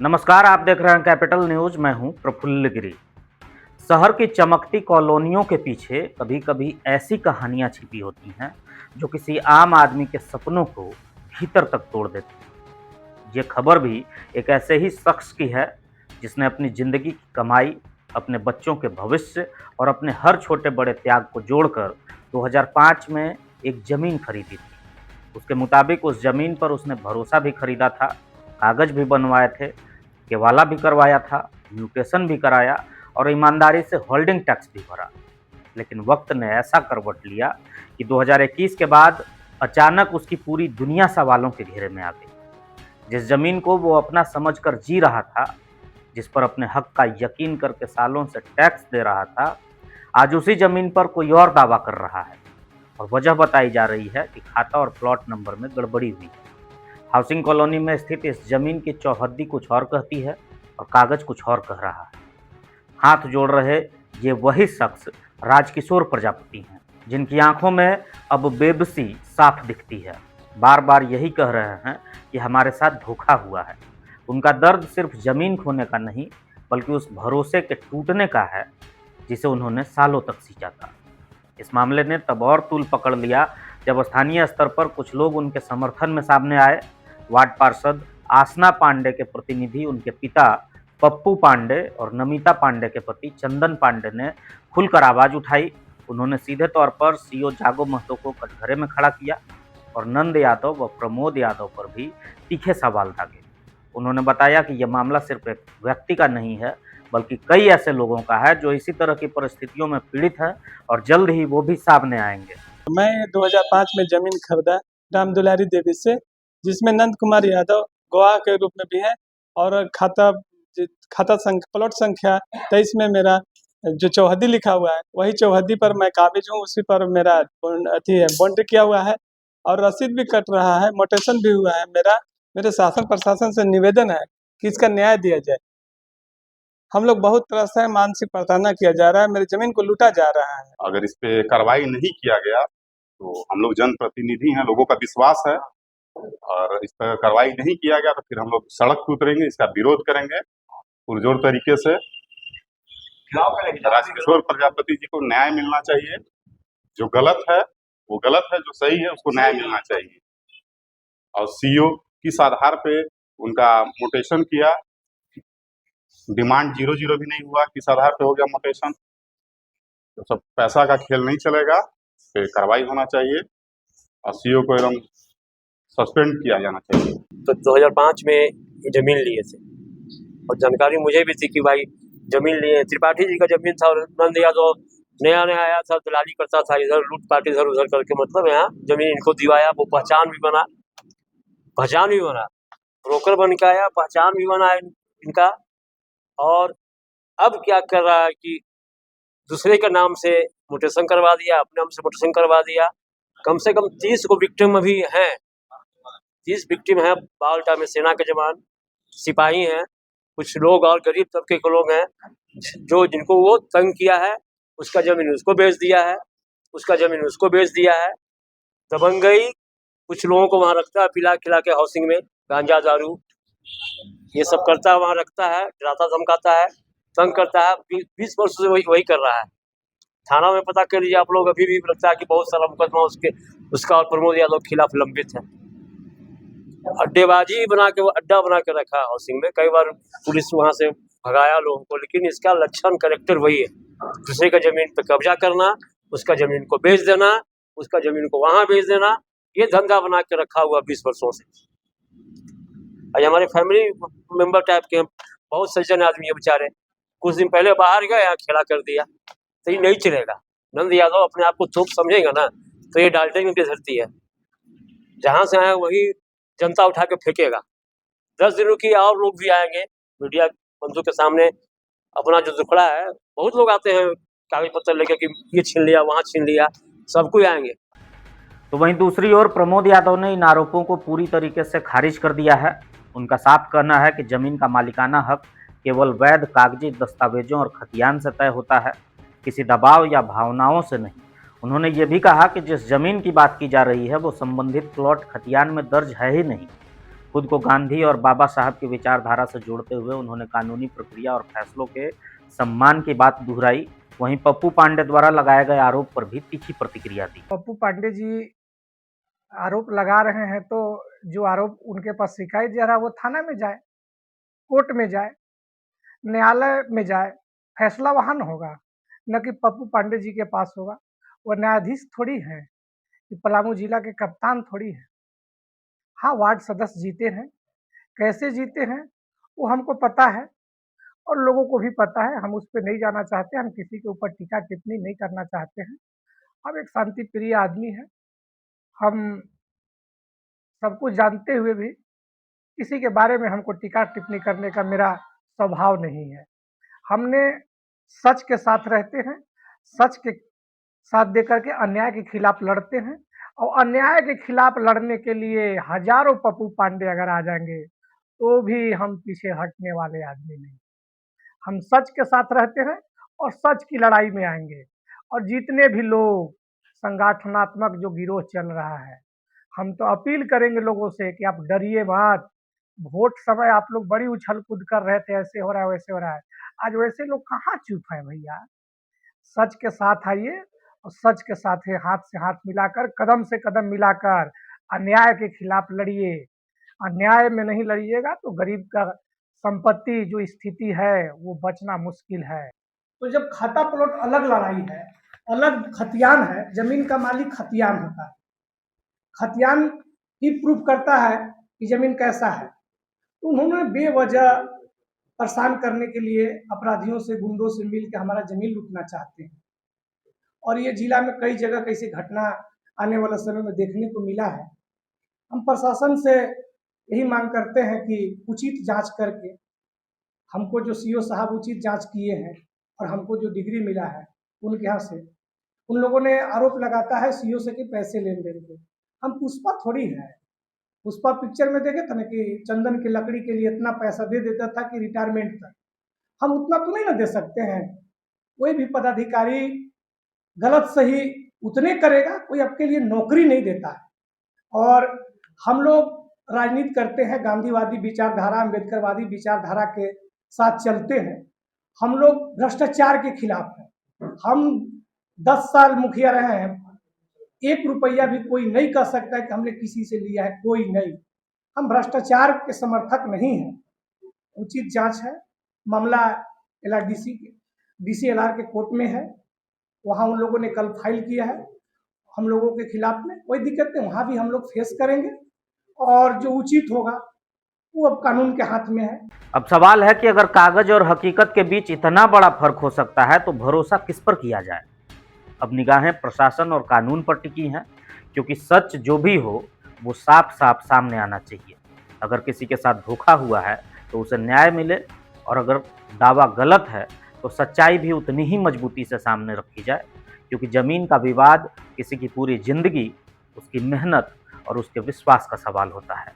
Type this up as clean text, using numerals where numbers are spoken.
नमस्कार, आप देख रहे हैं कैपिटल न्यूज। मैं हूं प्रफुल्ल गिरी। शहर की चमकती कॉलोनियों के पीछे कभी कभी ऐसी कहानियां छिपी होती हैं जो किसी आम आदमी के सपनों को भीतर तक तोड़ देती हैं। ये खबर भी एक ऐसे ही शख्स की है जिसने अपनी जिंदगी की कमाई, अपने बच्चों के भविष्य और अपने हर छोटे बड़े त्याग को जोड़कर 2005 में एक जमीन खरीदी थी। उसके मुताबिक उस जमीन पर उसने भरोसा भी खरीदा था, कागज भी बनवाए थे, केवाला भी करवाया था, म्यूटेशन भी कराया और ईमानदारी से होल्डिंग टैक्स भी भरा। लेकिन वक्त ने ऐसा करवट लिया कि 2021 के बाद अचानक उसकी पूरी दुनिया सवालों के घेरे में आ गई। जिस जमीन को वो अपना समझकर जी रहा था, जिस पर अपने हक का यकीन करके सालों से टैक्स दे रहा था, आज उसी जमीन पर कोई और दावा कर रहा है। और वजह बताई जा रही है कि खाता और प्लॉट नंबर में गड़बड़ी हुई है। हाउसिंग कॉलोनी में स्थित इस जमीन की चौहद्दी कुछ और कहती है और कागज कुछ और कह रहा है। हाथ जोड़ रहे ये वही शख्स राजकिशोर प्रजापति हैं, जिनकी आंखों में अब बेबसी साफ दिखती है। बार बार यही कह रहे हैं कि हमारे साथ धोखा हुआ है। उनका दर्द सिर्फ जमीन खोने का नहीं, बल्कि उस भरोसे के टूटने का है जिसे उन्होंने सालों तक सींचा था। इस मामले ने तब और तूल पकड़ लिया जब स्थानीय स्तर पर कुछ लोग उनके समर्थन में सामने आए। वार्ड पार्षद आसना पांडे के प्रतिनिधि, उनके पिता पप्पू पांडे और नमिता पांडे के पति चंदन पांडे ने खुलकर आवाज उठाई। उन्होंने सीधे तौर पर सीओ जागो महतो को कटघरे में खड़ा किया और नंद यादव व प्रमोद यादव पर भी तीखे सवाल दागे। उन्होंने बताया कि यह मामला सिर्फ एक व्यक्ति का नहीं है, बल्कि कई ऐसे लोगों का है जो इसी तरह की परिस्थितियों में पीड़ित हैं और जल्द ही वो भी सामने आएंगे। मैं 2005 में जमीन खरीदा राम दुलारी देवी से, जिसमें नंद कुमार यादव गवाह के रूप में भी है और प्लॉट संख्या 23 में मेरा जो चौहद्दी लिखा हुआ है वही चौहद्दी पर मैं काबिज हूँ। उसी पर मेरा बाउंड्री किया हुआ है और रसीद भी कट रहा है, मोटेशन भी हुआ है। मेरे शासन प्रशासन से निवेदन है कि इसका न्याय दिया जाए। हम लोग बहुत तरह से मानसिक प्रताड़ना किया जा रहा है, मेरी जमीन को लूटा जा रहा है। अगर इस पे कार्रवाई नहीं किया गया तो हम लोग जनप्रतिनिधि हैं, लोगों का विश्वास है, और इस पर कार्रवाई नहीं किया गया तो फिर हम लोग सड़क पे उतरेंगे, इसका विरोध करेंगे पुरजोर तरीके से। राजकिशोर प्रजापति जी को न्याय मिलना चाहिए। जो गलत है वो गलत है, जो सही है उसको न्याय मिलना चाहिए। और सीओ किस आधार पे उनका मोटेशन किया, डिमांड 00 भी नहीं हुआ, किस आधार पे हो गया मोटेशन? तो सब पैसा का खेल नहीं चलेगा, फिर कार्रवाई होना चाहिए और सीओ को एकदम सस्पेंड किया जाना चाहिए। तो 2005 में ये जमीन लिए थे और जानकारी मुझे भी थी कि भाई जमीन लिए। त्रिपाठी जी का जमीन था और नंद यादव नया नया आया था, दलाली करता था, इधर लूटपाट इधर उधर करके मतलब यहाँ जमीन इनको दिवाया। वो पहचान भी बना, ब्रोकर बन के आया, पहचान भी बना इनका। और अब क्या कर रहा है कि दूसरे के नाम से मोटेशन करवा दिया, अपने नाम से मोटेशन करवा दिया। कम से कम 30 को विक्टिम अभी हैं, 30 विक्टिम हैं। बालटा में सेना के जवान, सिपाही हैं, कुछ लोग और गरीब तबके के लोग हैं जो जिनको वो तंग किया है। उसका जमीन उसको बेच दिया है, उसका जमीन उसको बेच दिया है। दबंगई कुछ लोगों को वहाँ रखता है, पिला खिला के हाउसिंग में गांजा दारू ये सब करता है, वहाँ रखता है, डराता धमकाता है, तंग करता है। 20 वर्ष से वही कर रहा है। थाना में पता कर लीजिए आप लोग, अभी भी लगता है कि बहुत सारा मुकदमा उसका और प्रमोद यादव के खिलाफ लंबित है। अड्डेबाजी बना के, वो अड्डा बना के रखा है हाउसिंग में। कई बार पुलिस वहां से भगाया लोगों को, लेकिन इसका लक्षण कैरेक्टर वही है, दूसरे का जमीन पे कब्जा करना, उसका जमीन को बेच देना, उसका जमीन को वहां बेच देना। ये धंधा बना के रखा हुआ 20 वर्षों से। आज हमारे फैमिली मेंबर टाइप के बहुत सज्जन आदमी है बेचारे, कुछ दिन पहले बाहर गए, यहाँ खेला कर दिया। तो ये नहीं चलेगा। नंद यादव अपने आप को तोप समझेगा ना तो ये डाल्टेंगे की धरती है, जहां से आए वही जनता उठा के फेंकेगा। 10 दिनों की और लोग भी आएंगे मीडिया बंधु के सामने, अपना जो दुखड़ा है। बहुत लोग आते हैं कागज पत्र लेके कि ये छीन लिया, वहां छीन लिया, सबको आएंगे। तो वहीं दूसरी ओर प्रमोद यादव ने इन आरोपों को पूरी तरीके से खारिज कर दिया है। उनका साफ कहना है कि जमीन का मालिकाना हक केवल वैध कागजी दस्तावेजों और खतियान से तय होता है, किसी दबाव या भावनाओं से नहीं। उन्होंने ये भी कहा कि जिस जमीन की बात की जा रही है वो संबंधित प्लॉट खतियान में दर्ज है ही नहीं। खुद को गांधी और बाबा साहब की विचारधारा से जोड़ते हुए उन्होंने कानूनी प्रक्रिया और फैसलों के सम्मान की बात दोहराई। वहीं पप्पू पांडे द्वारा लगाए गए आरोप पर भी तीखी प्रतिक्रिया दी। पप्पू पांडे जी आरोप लगा रहे हैं तो जो आरोप उनके पास शिकायत जा रहा है वो थाना में जाए, कोर्ट में जाए, न्यायालय में जाए, फैसला वहाँ न होगा, न कि पप्पू पांडे जी के पास होगा। वो न्यायाधीश थोड़ी हैं, कि पलामू जिला के कप्तान थोड़ी हैं। हाँ, वार्ड सदस्य जीते हैं, कैसे जीते हैं वो हमको पता है और लोगों को भी पता है। हम उस पर नहीं जाना चाहते, हम किसी के ऊपर टीका टिप्पणी नहीं करना चाहते हैं। हम एक शांति प्रिय आदमी हैं। हम सब कुछ जानते हुए भी किसी के बारे में हमको टीका टिप्पणी करने का मेरा स्वभाव नहीं है। हमने सच के साथ रहते हैं, सच के साथ देकर के अन्याय के खिलाफ लड़ते हैं और अन्याय के खिलाफ लड़ने के लिए हजारों पप्पू पांडे अगर आ जाएंगे तो भी हम पीछे हटने वाले आदमी नहीं। हम सच के साथ रहते हैं और सच की लड़ाई में आएंगे। और जितने भी लोग संगठनात्मक जो गिरोह चल रहा है, हम तो अपील करेंगे लोगों से कि आप डरिए मत। वोट समय आप लोग बड़ी उछल कूद कर रहे थे, ऐसे हो रहा है वैसे हो रहा है। आज वैसे लोग कहाँ चुप है भैया। सच के साथ आइए और सच के साथ ही हाथ से हाथ मिलाकर, कदम से कदम मिलाकर अन्याय के खिलाफ लड़िए। अन्याय में नहीं लड़िएगा तो गरीब का संपत्ति जो स्थिति है वो बचना मुश्किल है। तो जब खाता प्लॉट अलग लड़ाई है, अलग खतियान है, जमीन का मालिक खतियान होता है। खतियान ही प्रूफ करता है कि जमीन कैसा है। तो उन्होंने बेवजह परेशान करने के लिए अपराधियों से, गुंडों से मिल के हमारा जमीन लूटना चाहते हैं। और ये जिला में कई जगह कैसी घटना आने वाला समय में देखने को मिला है। हम प्रशासन से यही मांग करते हैं कि उचित जांच करके, हमको जो सीओ साहब उचित जांच किए हैं और हमको जो डिग्री मिला है उनके यहाँ से, उन लोगों ने आरोप लगाता है सीओ से कि पैसे लेन देन के। हम पुष्पा थोड़ी है। पुष्पा पिक्चर में देखे था ना कि चंदन की लकड़ी के लिए इतना पैसा दे देता था कि रिटायरमेंट तक। हम उतना तो नहीं ना दे सकते हैं। कोई भी पदाधिकारी गलत सही उतने करेगा, कोई आपके लिए नौकरी नहीं देता है। और हम लोग राजनीति करते हैं, गांधीवादी विचारधारा, अम्बेडकरवादी विचारधारा के साथ चलते हैं। हम लोग भ्रष्टाचार के खिलाफ हैं। हम 10 साल मुखिया रहे हैं, 1 रुपया भी कोई नहीं कह सकता है कि हमने किसी से लिया है, कोई नहीं। हम भ्रष्टाचार के समर्थक नहीं हैं। उचित जांच है। मामला LRDC के DCLR के कोर्ट में है, वहाँ उन लोगों ने कल फाइल किया है हम लोगों के खिलाफ में। कोई दिक्कत नहीं, वहाँ भी हम लोग फेस करेंगे और जो उचित होगा वो अब कानून के हाथ में है। अब सवाल है कि अगर कागज और हकीकत के बीच इतना बड़ा फर्क हो सकता है तो भरोसा किस पर किया जाए। अब निगाहें प्रशासन और कानून पर टिकी हैं, क्योंकि सच जो भी हो वो साफ साफ सामने आना चाहिए। अगर किसी के साथ धोखा हुआ है तो उसे न्याय मिले, और अगर दावा गलत है तो सच्चाई भी उतनी ही मजबूती से सामने रखी जाए, क्योंकि ज़मीन का विवाद किसी की पूरी जिंदगी, उसकी मेहनत और उसके विश्वास का सवाल होता है।